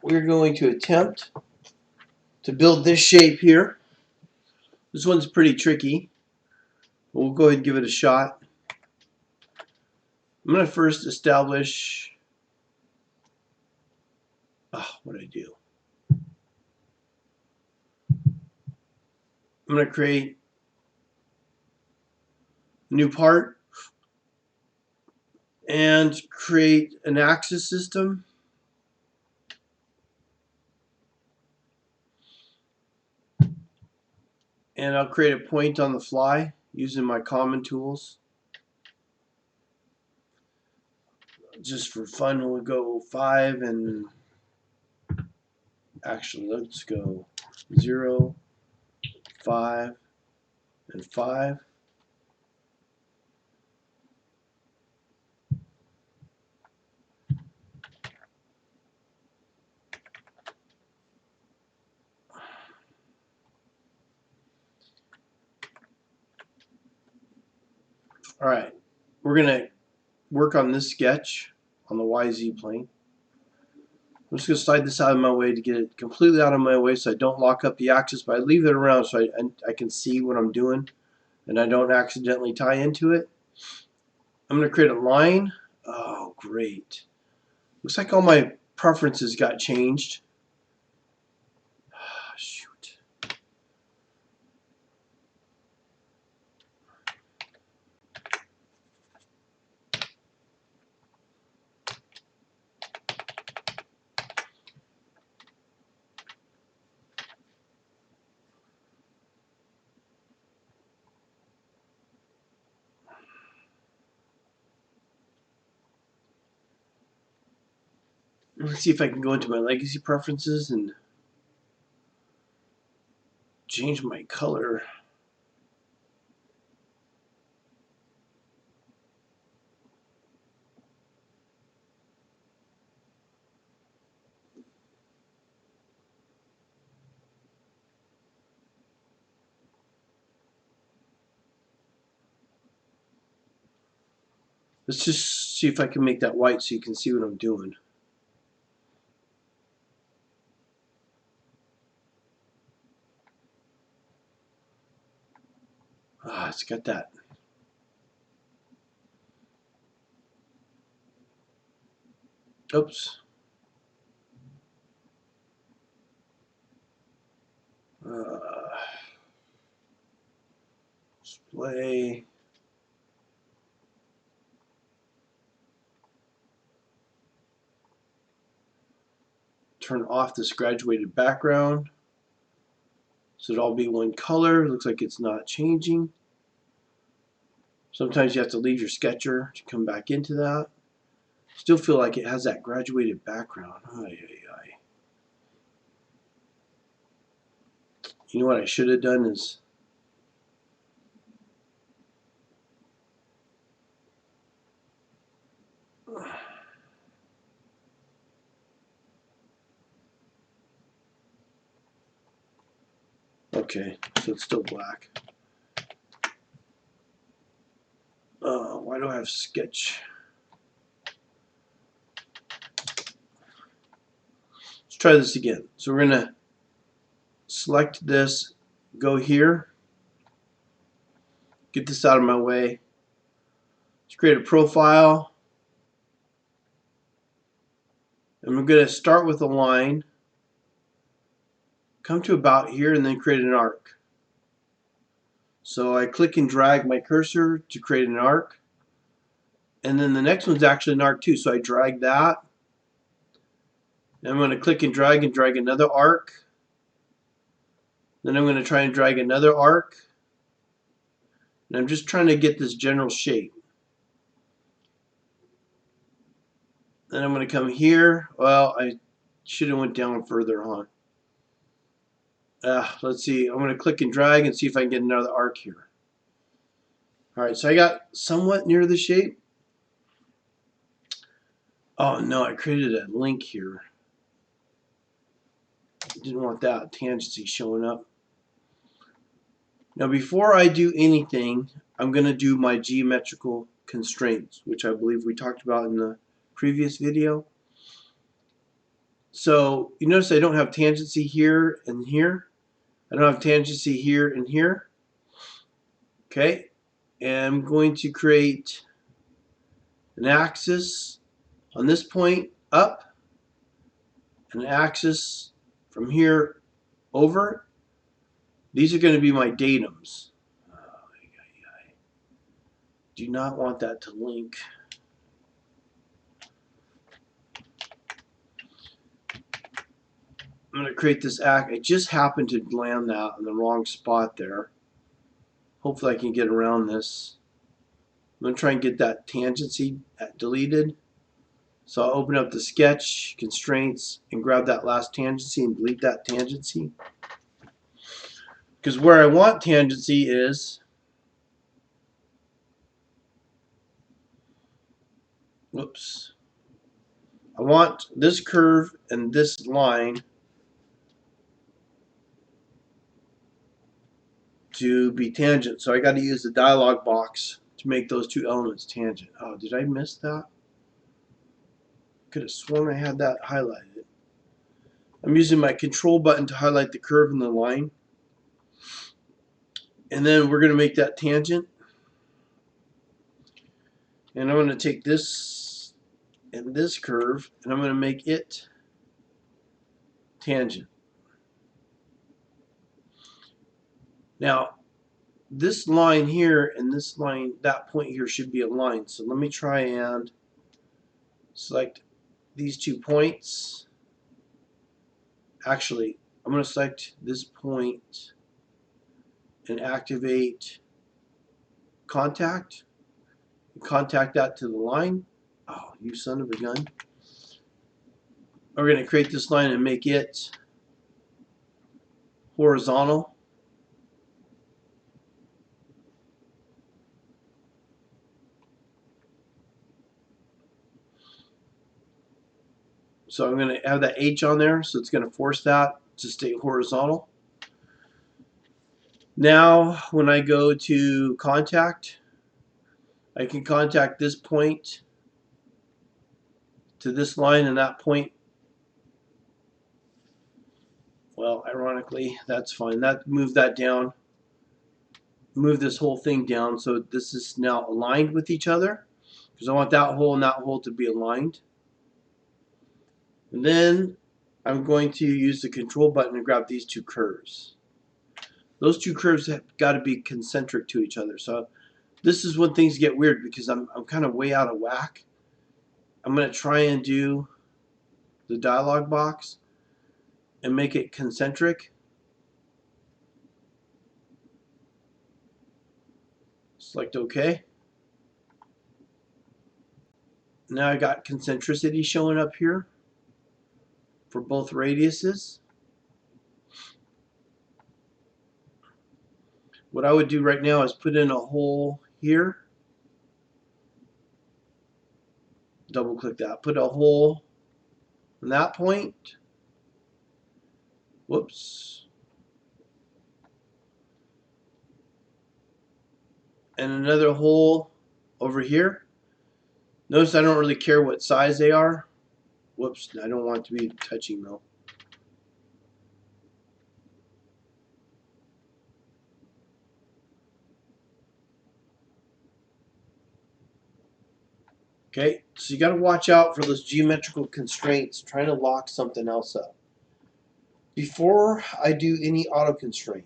we're going to attempt to build this shape here. This one's pretty tricky. We'll go ahead and give it a shot. I'm going to first establish, what do I do? I'm going to create a new part and create an axis system. And I'll create a point on the fly using my common tools. Just for fun, we'll go 5 and actually let's go 0, 5, and 5. Alright, we're going to work on this sketch on the YZ plane. I'm just going to slide this out of my way to get it completely out of my way so I don't lock up the axis, but I leave it around so I can see what I'm doing and I don't accidentally tie into it. I'm going to create a line. Oh, great. Looks like all my preferences got changed. Shoot. Let's see if I can go into my legacy preferences and change my color. Let's just see if I can make that white so you can see what I'm doing. It's got that. Oops. Display. Turn off this graduated background so it'll all be one color. Looks like it's not changing. Sometimes you have to leave your sketcher to come back into that. Still feel like it has that graduated background. You know what I should have done is okay, so it's still black. Why do I have sketch? Let's try this again. So we're going to select this, go here, get this out of my way. Let's create a profile. And we're going to start with a line, come to about here, and then create an arc. So I click and drag my cursor to create an arc. And then the next one's actually an arc too. So I drag that. And I'm going to click and drag another arc. Then I'm going to try and drag another arc. And I'm just trying to get this general shape. Then I'm going to come here. Well, I should have went down further on. Let's see. I'm going to click and drag and see if I can get another arc here. Alright, so I got somewhat near the shape. Oh no, I created a link here. Didn't want that tangency showing up. Now before I do anything, I'm going to do my geometrical constraints, which I believe we talked about in the previous video. So you notice I don't have tangency here and here. I don't have tangency here and here. Okay, and I'm going to create an axis on this point up, and an axis from here over. These are going to be my datums. Do not want that to link. I'm going to create this act. I just happened to land that in the wrong spot there. Hopefully I can get around this. I'm going to try and get that tangency deleted. So I'll open up the sketch, constraints, and grab that last tangency and delete that tangency. Because where I want tangency is, whoops, I want this curve and this line to be tangent. So I got to use the dialog box to make those two elements tangent. Oh, did I miss that? Could have sworn I had that highlighted. I'm using my control button to highlight the curve and the line. And then we're going to make that tangent. And I'm going to take this and this curve and I'm going to make it tangent. Now, this line here and this line, that point here should be aligned. So let me try and select these 2 points. Actually, I'm going to select this point and activate contact. Contact that to the line. Oh, you son of a gun. We're going to create this line and make it horizontal. So I'm going to have that H on there, so it's going to force that to stay horizontal. Now, when I go to contact, I can contact this point to this line and that point. Well, ironically, that's fine. That move that down. Move this whole thing down so this is now aligned with each other, because I want that hole and that hole to be aligned. And then I'm going to use the control button to grab these 2 curves. Those 2 curves have got to be concentric to each other. So this is when things get weird because I'm kind of way out of whack. I'm going to try and do the dialog box and make it concentric. Select OK. Now I got concentricity showing up here for both radiuses. What I would do right now is put in a hole here. Double click that. Put a hole in that point. Whoops. And another hole over here. Notice I don't really care what size they are. Whoops, I don't want it to be touching though. Okay, so you got to watch out for those geometrical constraints trying to lock something else up. Before I do any auto constraint,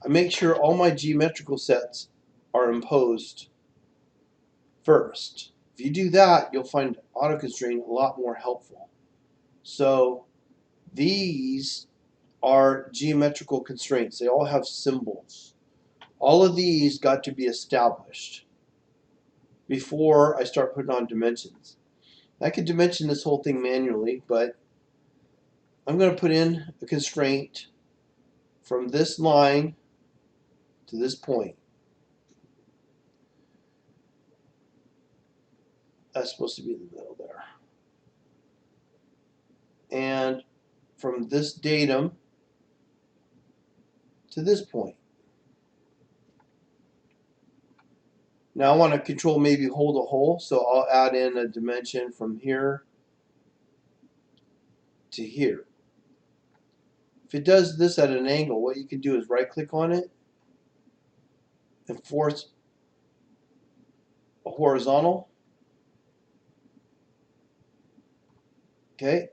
I make sure all my geometrical sets are imposed first. If you do that, you'll find auto constraint a lot more helpful. So these are geometrical constraints. They all have symbols. All of these got to be established before I start putting on dimensions. I could dimension this whole thing manually, but I'm going to put in a constraint from this line to this point. That's supposed to be in the middle there. And from this datum to this point. Now I want to control maybe hold a hole, so I'll add in a dimension from here to here. If it does this at an angle, what you can do is right click on it and force a horizontal. Okay.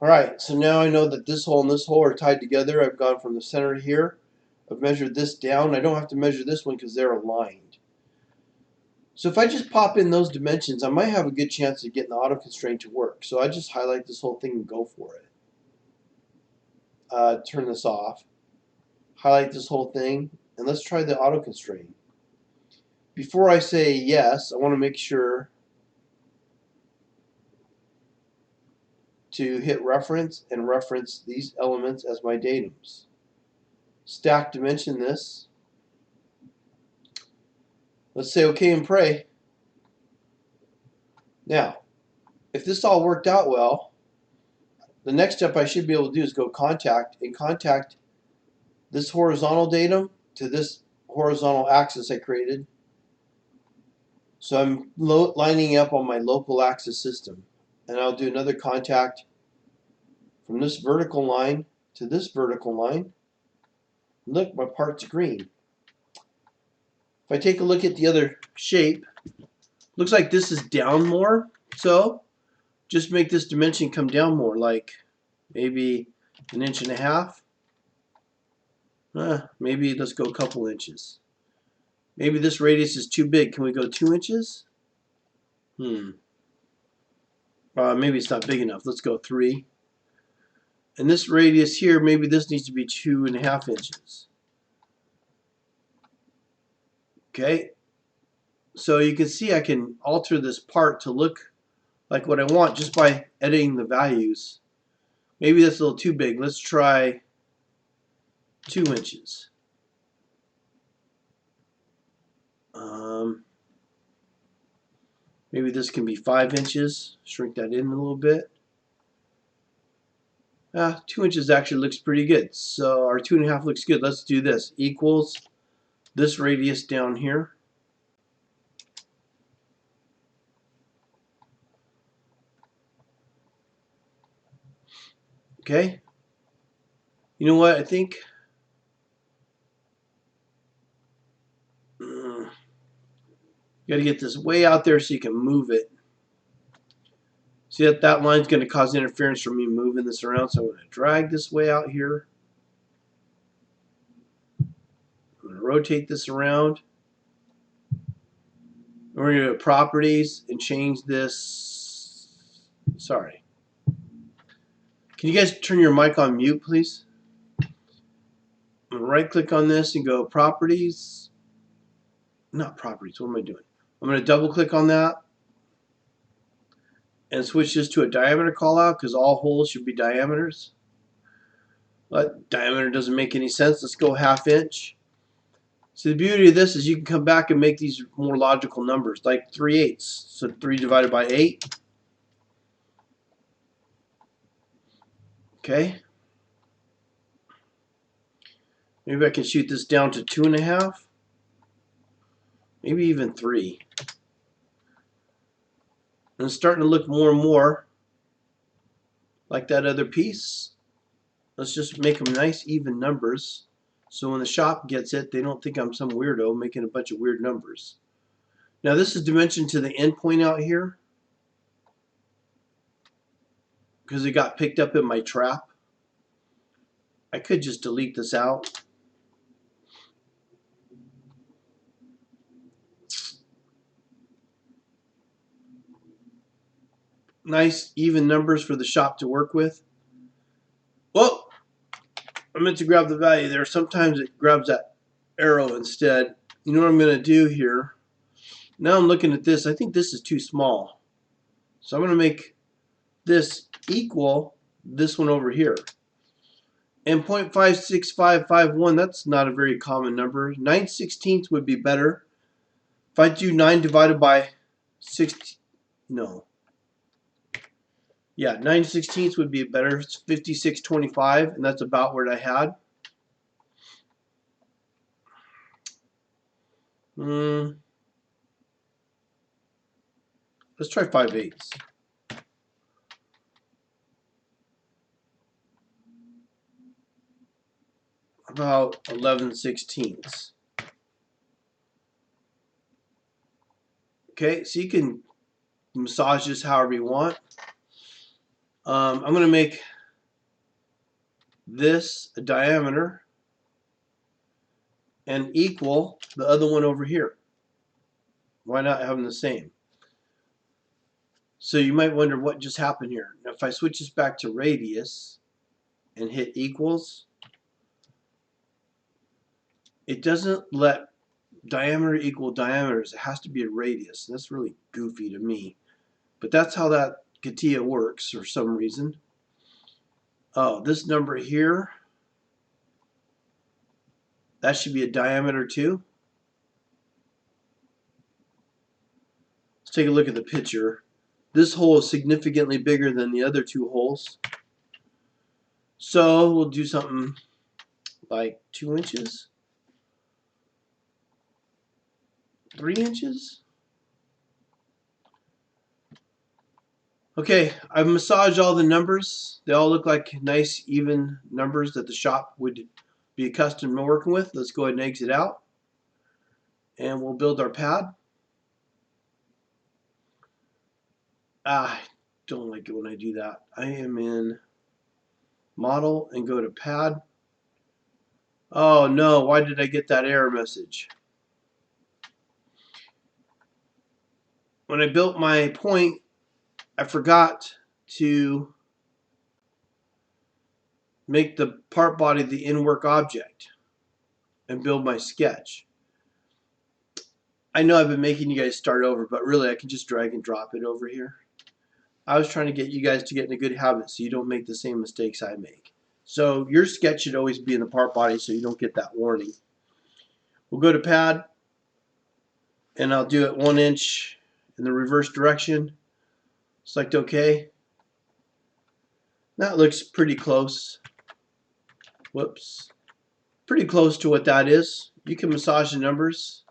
Alright, so now I know that this hole and this hole are tied together. I've gone from the center here. I've measured this down. I don't have to measure this one because they're aligned. So if I just pop in those dimensions, I might have a good chance of getting the auto constraint to work. So I just highlight this whole thing and go for it. Turn this off. Highlight this whole thing, and let's try the auto constraint. Before I say yes, I want to make sure to hit reference and reference these elements as my datums. Stack dimension this. Let's say okay and pray. Now, if this all worked out well, the next step I should be able to do is go contact and contact this horizontal datum to this horizontal axis I created. So I'm lining up on my local axis system. And I'll do another contact from this vertical line to this vertical line. Look, my part's green. If I take a look at the other shape, looks like this is down more. So just make this dimension come down more, like maybe 1.5 inches. Maybe let's go a couple inches. Maybe this radius is too big. Can we go 2 inches? Maybe it's not big enough. Let's go 3. And this radius here, maybe this needs to be 2.5 inches. Okay. So you can see I can alter this part to look like what I want just by editing the values. Maybe that's a little too big. Let's try 2 inches. Maybe this can be 5 inches. Shrink that in a little bit. 2 inches actually looks pretty good. So our 2.5 looks good. Let's do this. Equals this radius down here. Okay. You know what? I think you got to get this way out there so you can move it. See that line's going to cause interference from me moving this around, so I'm going to drag this way out here. I'm going to rotate this around. We're going to go to properties and change this. Sorry. Can you guys turn your mic on mute, please? I'm going to right click on this and go properties. Not properties, what am I doing? I'm going to double click on that and switch this to a diameter callout because all holes should be diameters. But diameter doesn't make any sense. Let's go 1/2 inch. So the beauty of this is you can come back and make these more logical numbers, like 3/8. So 3 divided by 8. Okay. Maybe I can shoot this down to 2.5. Maybe even 3. And it's starting to look more and more like that other piece. Let's just make them nice even numbers so when the shop gets it, they don't think I'm some weirdo making a bunch of weird numbers. Now this is dimension to the end point out here because it got picked up in my trap. I could just delete this out. Nice even numbers for the shop to work with. Whoa! I meant to grab the value there. Sometimes it grabs that arrow instead. You know what I'm going to do here? Now I'm looking at this. I think this is too small. So I'm going to make this equal this one over here. And 0.56551, that's not a very common number. 9/16 would be better. If I do 9 divided by 16, no. Yeah, 9/16 would be better. It's 5625, and that's about what I had. Let's try 5/8. About 11/16. Okay, so you can massage this however you want. I'm going to make this a diameter and equal the other one over here. Why not have them the same? So you might wonder what just happened here. Now if I switch this back to radius and hit equals, it doesn't let diameter equal diameters. It has to be a radius. That's really goofy to me. But that's how that CATIA works for some reason. Oh, this number here, that should be a diameter too. Let's take a look at the picture. This hole is significantly bigger than the other two holes. So we'll do something like 2 inches, 3 inches. Okay, I've massaged all the numbers. They all look like nice, even numbers that the shop would be accustomed to working with. Let's go ahead and exit out. And we'll build our pad. I don't like it when I do that. I am in Model and go to Pad. Oh no, why did I get that error message? When I built my point, I forgot to make the part body the in-work object and build my sketch. I know I've been making you guys start over, but really I can just drag and drop it over here. I was trying to get you guys to get in a good habit so you don't make the same mistakes I make. So your sketch should always be in the part body so you don't get that warning. We'll go to Pad, and I'll do it 1 inch in the reverse direction. Select OK. That looks pretty close. Whoops. Pretty close to what that is. You can massage the numbers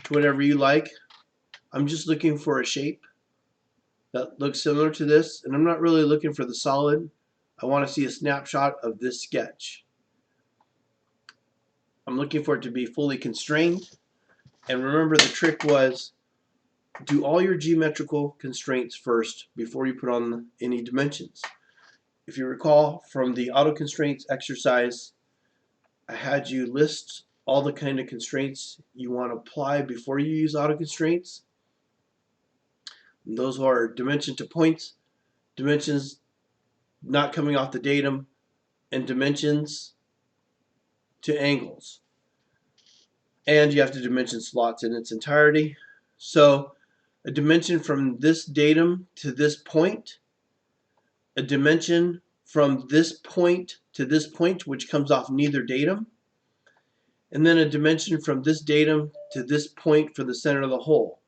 to whatever you like. I'm just looking for a shape that looks similar to this, and I'm not really looking for the solid. I want to see a snapshot of this sketch. I'm looking for it to be fully constrained, and remember the trick was do all your geometrical constraints first before you put on any dimensions. If you recall from the auto constraints exercise, I had you list all the kind of constraints you want to apply before you use auto constraints. And those are dimension to points, dimensions not coming off the datum, and dimensions to angles. And you have to dimension slots in its entirety. So a dimension from this datum to this point, a dimension from this point to this point, which comes off neither datum, and then a dimension from this datum to this point for the center of the hole.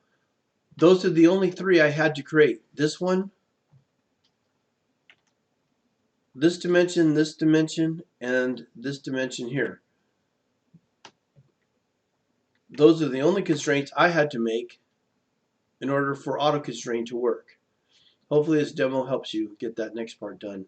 Those are the only three I had to create. This one, this dimension, and this dimension here. Those are the only constraints I had to make in order for auto constraint to work. Hopefully this demo helps you get that next part done.